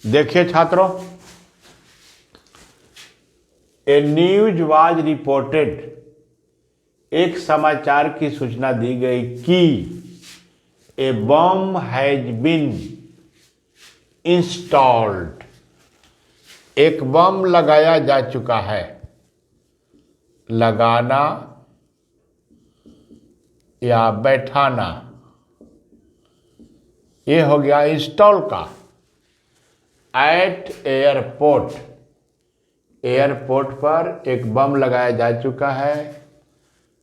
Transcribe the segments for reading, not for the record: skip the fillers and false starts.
देखिए छात्रों, ए news was reported, एक समाचार की सूचना दी गई कि ए बम हैज बीन इंस्टॉल्ड, एक बम लगाया जा चुका है। लगाना या बैठाना, ये हो गया इंस्टॉल का। एट एयरपोर्ट, एयरपोर्ट पर एक बम लगाया जा चुका है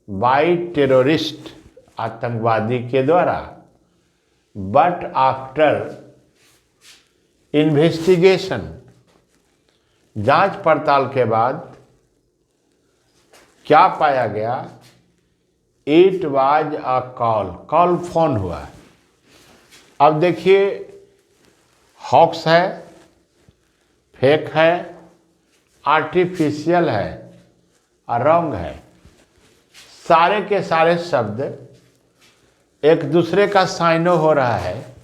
बाय टेररिस्ट, आतंकवादी के द्वारा। बट आफ्टर इन्वेस्टिगेशन, जांच पड़ताल के बाद क्या पाया गया? It was a call, call phone हुआ। अब देखिए, हॉक्स है, फेक है, आर्टिफिशियल है और रॉन्ग है। सारे के सारे शब्द एक दूसरे का साइनो हो रहा है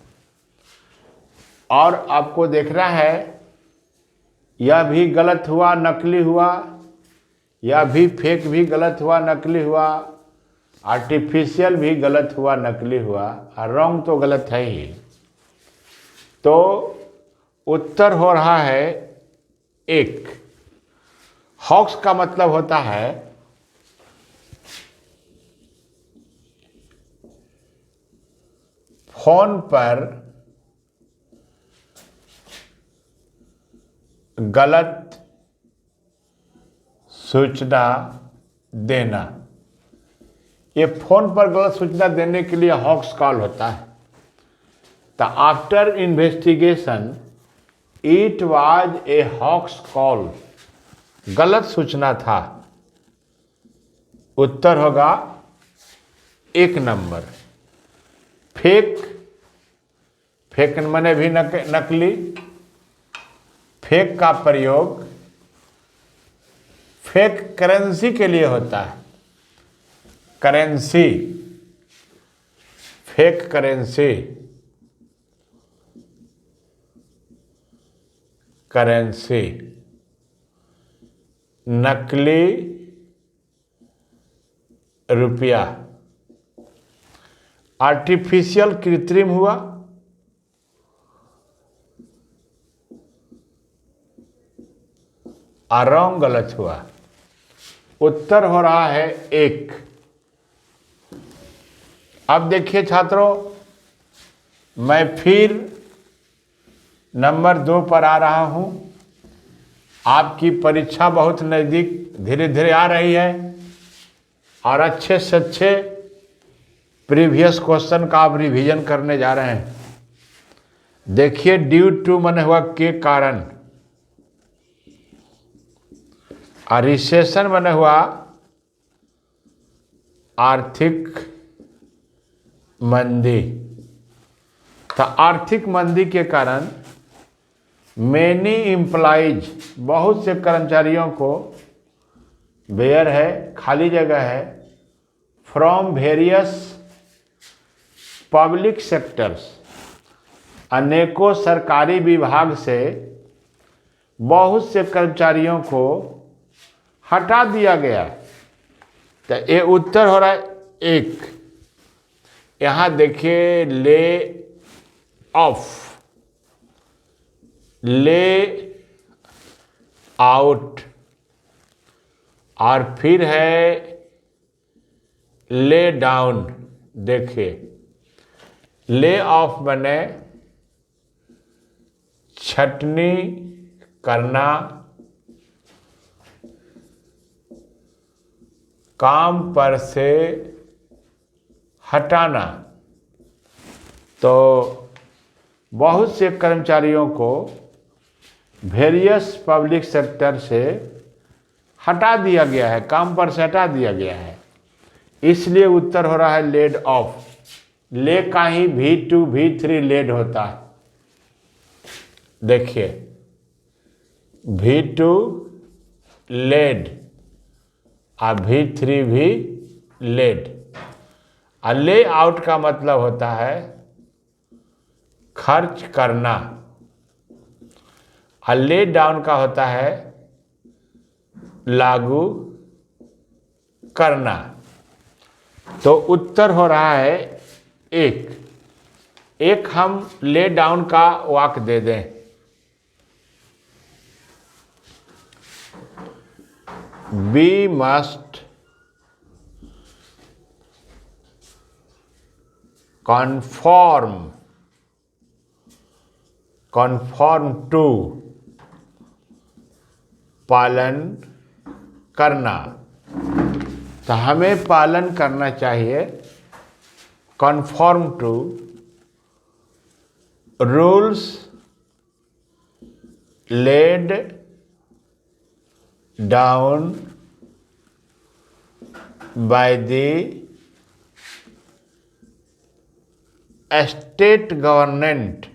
और आपको देखना है यह भी गलत हुआ, नकली हुआ, यह भी फेक भी गलत हुआ, नकली हुआ, आर्टिफिशियल भी गलत हुआ, नकली हुआ और रॉन्ग तो गलत है ही। तो उत्तर हो रहा है एक। हॉक्स का मतलब होता है फोन पर गलत सूचना देना। ये फोन पर गलत सूचना देने के लिए हॉक्स कॉल होता है। तो after investigation it was a hoax call, गलत सूचना था। उत्तर होगा एक नंबर। फेक, फेक माने भी नकली। फेक का प्रयोग फेक करेंसी के लिए होता है। Currency, fake currency, currency. नकली रुपया। आर्टिफिशियल, कृत्रिम हुआ। और रॉन्ग, गलत हुआ। उत्तर हो रहा है एक। अब देखिए छात्रों, मैं फिर नंबर 2 पर आ रहा हूं। आपकी परीक्षा बहुत नज़दीक धीरे धीरे आ रही है और अच्छे से अच्छे प्रीवियस क्वेश्चन का आप रिवीजन करने जा रहे हैं। देखिए, ड्यू टू माने हुआ के कारण, और रिसेशन माने हुआ आर्थिक मंदी। तो आर्थिक मंदी के कारण मेनी एम्प्लॉइज, बहुत से कर्मचारियों को, वेयर है खाली जगह है, फ्रॉम वेरियस पब्लिक सेक्टर्स, अनेकों सरकारी विभाग से बहुत से कर्मचारियों को हटा दिया गया। तो ये उत्तर हो रहा है एक। यहां देखिए, ले ऑफ, ले आउट, और फिर है ले डाउन। देखिए, ले ऑफ बने छटनी करना, काम पर से हटाना। तो बहुत से कर्मचारियों को वेरियस पब्लिक सेक्टर से हटा दिया गया है, काम पर से हटा दिया गया है। इसलिए उत्तर हो रहा है लेड ऑफ। ले का ही V2 V3 लेड होता है। देखिए, V2 लेड और V3 भी लेड। और ले आउट का मतलब होता है खर्च करना। और ले डाउन का होता है लागू करना। तो उत्तर हो रहा है एक हम ले डाउन का वाक्य दे दें। We must conform to, पालन करना। तो हमें पालन करना चाहिए conform to rules laid down by the state government।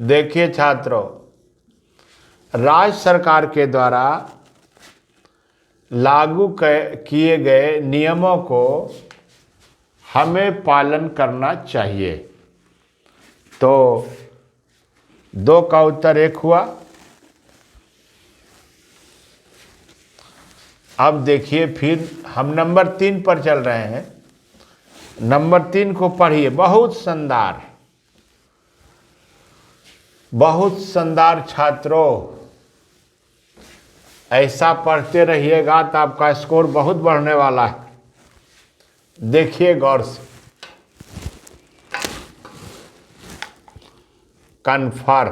देखिए छात्रों, राज्य सरकार के द्वारा लागू किए गए नियमों को हमें पालन करना चाहिए। तो 2 का उत्तर 1 हुआ। अब देखिए, फिर हम नंबर 3 पर चल रहे हैं। नंबर 3 को पढ़िए। बहुत शानदार छात्रों, ऐसा पढ़ते रहिएगा तो आपका स्कोर बहुत बढ़ने वाला है। देखिए गौर से, कन्फर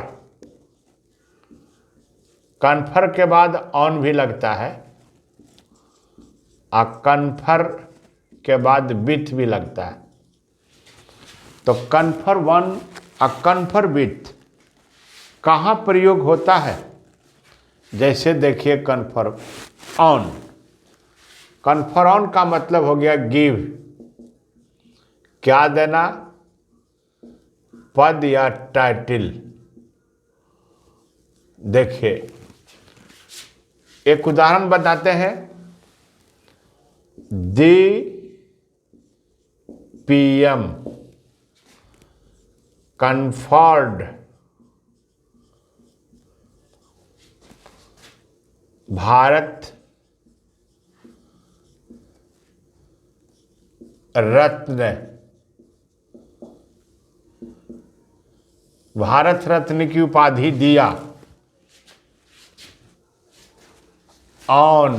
के बाद ऑन भी लगता है और कन्फर के बाद विथ भी लगता है। तो कन्फर वन और कन्फर विथ कहाँ प्रयोग होता है? जैसे देखिए, कन्फर ऑन का मतलब हो गया गिव, क्या देना? पद या टाइटल। देखिए एक उदाहरण बताते हैं। दी पीएम कन्फर्ड भारत रत्न की उपाधि दिया ऑन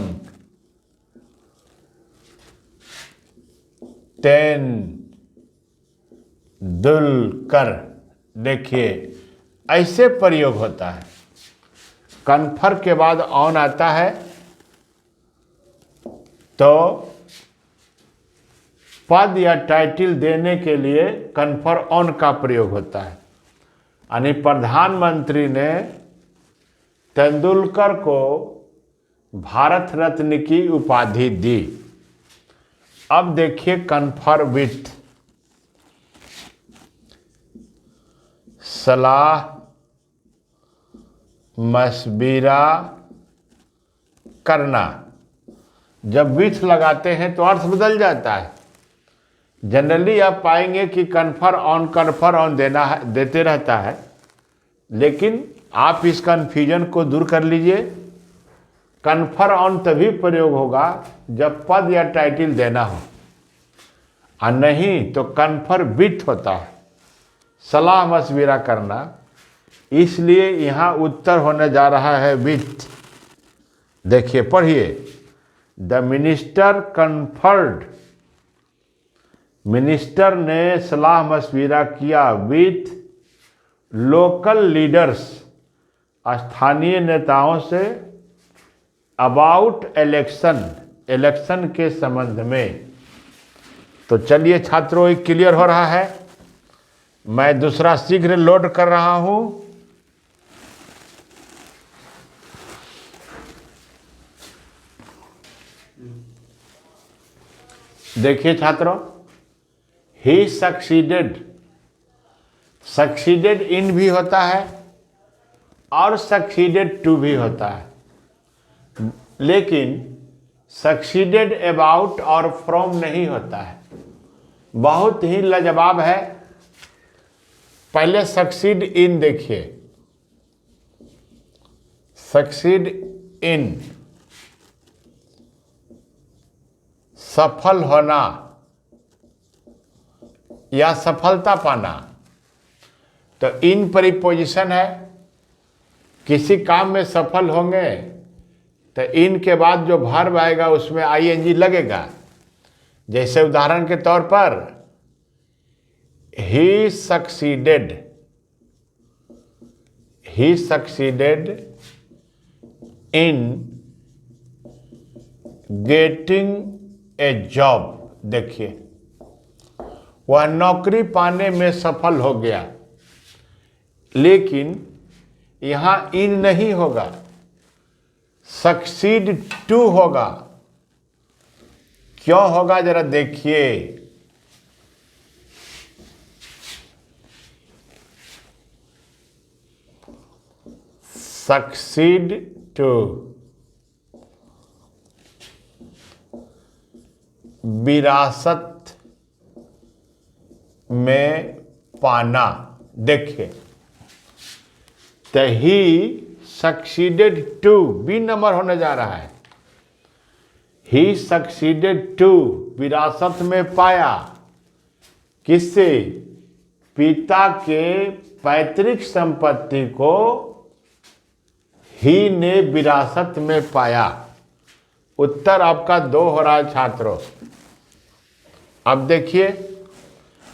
10 दुलकर। देखिए ऐसे प्रयोग होता है। कन्फर के बाद ऑन आता है तो पद या टाइटल देने के लिए कन्फर ऑन का प्रयोग होता है। यानी प्रधानमंत्री ने तेंदुलकर को भारत रत्न की उपाधि दी। अब देखिए कन्फर विथ, सलाह मशविरा करना। जब विथ लगाते हैं तो अर्थ बदल जाता है। जनरली आप पाएंगे कि कन्फर ऑन देते रहता है, लेकिन आप इस कन्फ्यूजन को दूर कर लीजिए। कन्फर ऑन तभी प्रयोग होगा जब पद या टाइटल देना हो, और नहीं तो कन्फर विथ होता है, सलाह मशविरा करना। इसलिए यहाँ उत्तर होने जा रहा है विथ। देखिए पढ़िए। द मिनिस्टर कन्फर्ड, मिनिस्टर ने सलाह मशविरा किया विथ लोकल लीडर्स, स्थानीय नेताओं से अबाउट इलेक्शन के संबंध में। तो चलिए छात्रों, एक क्लियर हो रहा है। मैं दूसरा शीघ्र लोड कर रहा हूं। देखिए छात्रों, ही सक्सीडेड इन भी होता है और सक्सीडेड टू भी होता है, लेकिन सक्सीडेड अबाउट और फ्रॉम नहीं होता है। बहुत ही लाजवाब है। पहले सक्सीड इन देखिए, सक्सीड इन सफल होना या सफलता पाना, तो इन प्रीपोजिशन है। किसी काम में सफल होंगे तो इन के बाद जो वर्ब आएगा उसमें आईएनजी लगेगा। जैसे उदाहरण के तौर पर ही succeeded in getting a job. देखिए, वह नौकरी पाने में सफल हो गया, लेकिन यहां इन नहीं होगा, सक्सीड टू होगा। क्यों होगा जरा देखिए, सक्सीड टू विरासत में पाना। देखिए, तो ही सक्सीडेड टू बी नंबर होने जा रहा है। ही सक्सीडेड टू विरासत में पाया, किससे? पिता के पैतृक संपत्ति को ही ने विरासत में पाया। उत्तर आपका 2 हो रहा है छात्रों। अब देखिए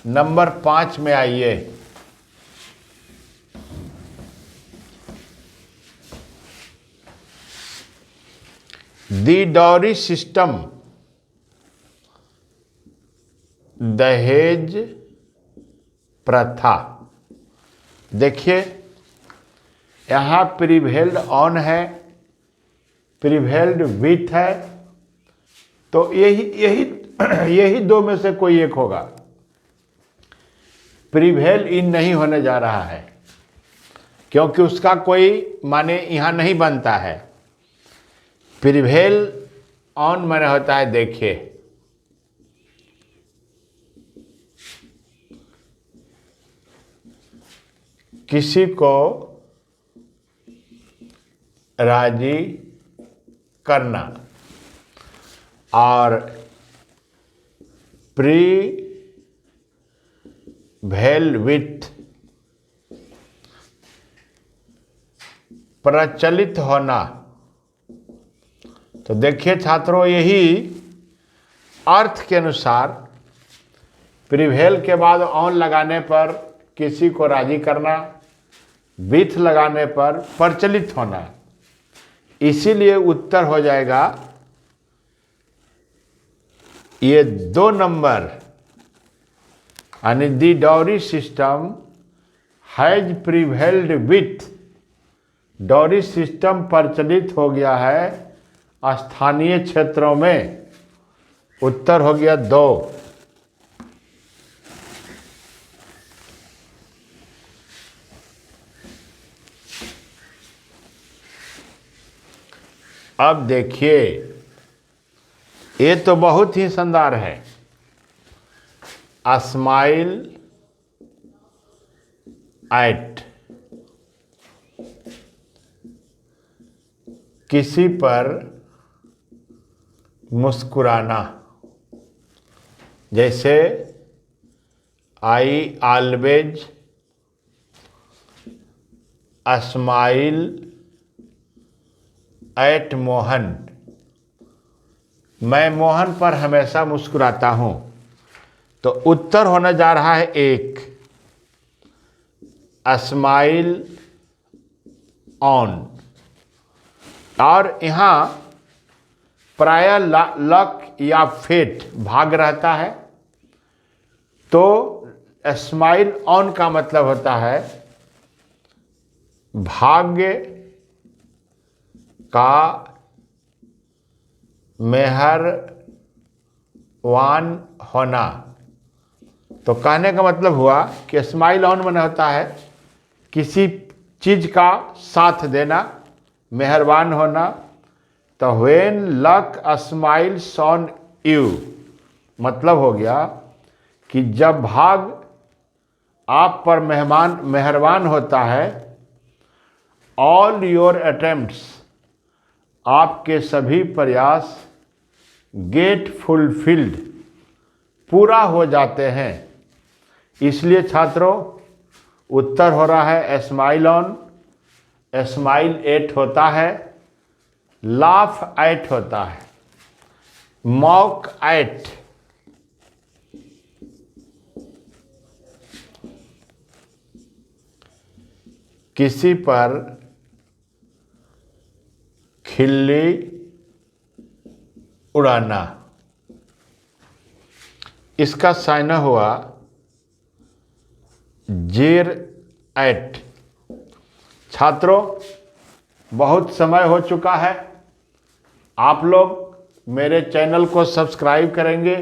नंबर 5 में आइए। दी डॉरी सिस्टम, दहेज प्रथा। देखिए, यहां प्रिवेल्ड ऑन है, प्रिवेल्ड विथ है, तो यही दो में से कोई एक होगा। प्रिवेल इन नहीं होने जा रहा है, क्योंकि उसका कोई माने यहां नहीं बनता है। प्रिवेल ऑन माने होता है, देखिए, किसी को राजी करना, और प्रिवेल विथ प्रचलित होना। तो देखिए छात्रों, यही अर्थ के अनुसार प्रिवेल के बाद ऑन लगाने पर किसी को राजी करना, विथ लगाने पर प्रचलित होना। इसीलिए उत्तर हो जाएगा ये 2 नंबर, यानी the dowry system has prevailed with. Dowry system प्रचलित हो गया है स्थानीय क्षेत्रों में। उत्तर हो गया 2। अब देखिए, ये तो बहुत ही शानदार है। स्माइल एट, किसी पर मुस्कुराना। जैसे I always smile at Mohan. मैं मोहन पर हमेशा मुस्कुराता हूं। तो उत्तर होने जा रहा है 1, स्माइल ऑन। और यहां प्राय लक या फेट भाग रहता है, तो स्माइल ऑन का मतलब होता है भाग्य का मेहरबान होना। तो कहने का मतलब हुआ कि स्माइल ऑन माने होता है किसी चीज का साथ देना, मेहरबान होना। तो when luck smiles on you, मतलब हो गया कि जब भाग आप पर मेहरबान होता है। ऑल योर अटेम्प्ट्स, आपके सभी प्रयास गेट फुलफिल्ड, पूरा हो जाते हैं। इसलिए छात्रों उत्तर हो रहा है स्माइल ऑन, स्माइल एट होता है, लाफ एट होता है, मॉक एट। किसी पर खिल्ली उड़ाना, इसका साइन हुआ जेर एट। छात्रों बहुत समय हो चुका है, आप लोग मेरे चैनल को सब्सक्राइब करेंगे,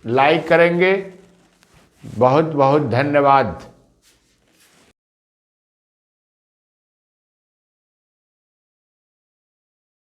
लाइक करेंगे। बहुत बहुत धन्यवाद।